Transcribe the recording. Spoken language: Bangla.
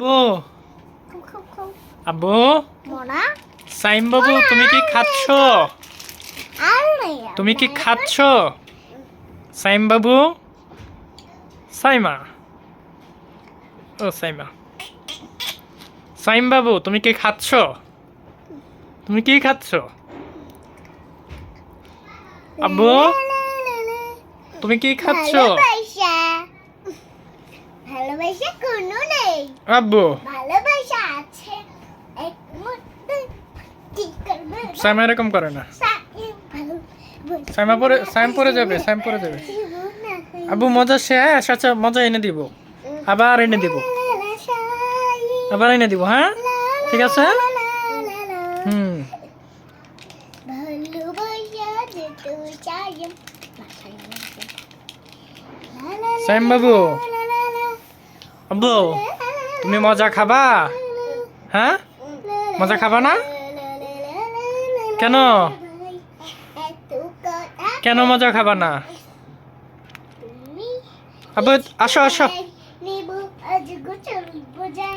আব্বু আব্বু সাইম বাবু তুমি কি খাচ্ছ? তুমি কি খাচ্ছ সাইম বাবু? সাইমা ও সাইমা সাইম বাবু তুমি কি খাচ্ছ? তুমি কি খাচ্ছ আব্বু? তুমি কি খাচ্ছ ভালোবাসা কোনো নেই, আব্বু? ভালোবাসা আছে এক মুহূর্তে ঠিক করবে সাইমা এরকম করে না। সাইম পরে যাবে আব্বু মজা শেষ। আচ্ছা মজা এনে দিব, আবার এনে দিব, আবার এনে দিব। হ্যাঁ ঠিক আছে। হুম সাইম বাবু আব্বু তুমি মজা খাবা? হ্যাঁ মজা খাবা না? কেন কেন মজা খাবা না? আব্বু আসো আসো।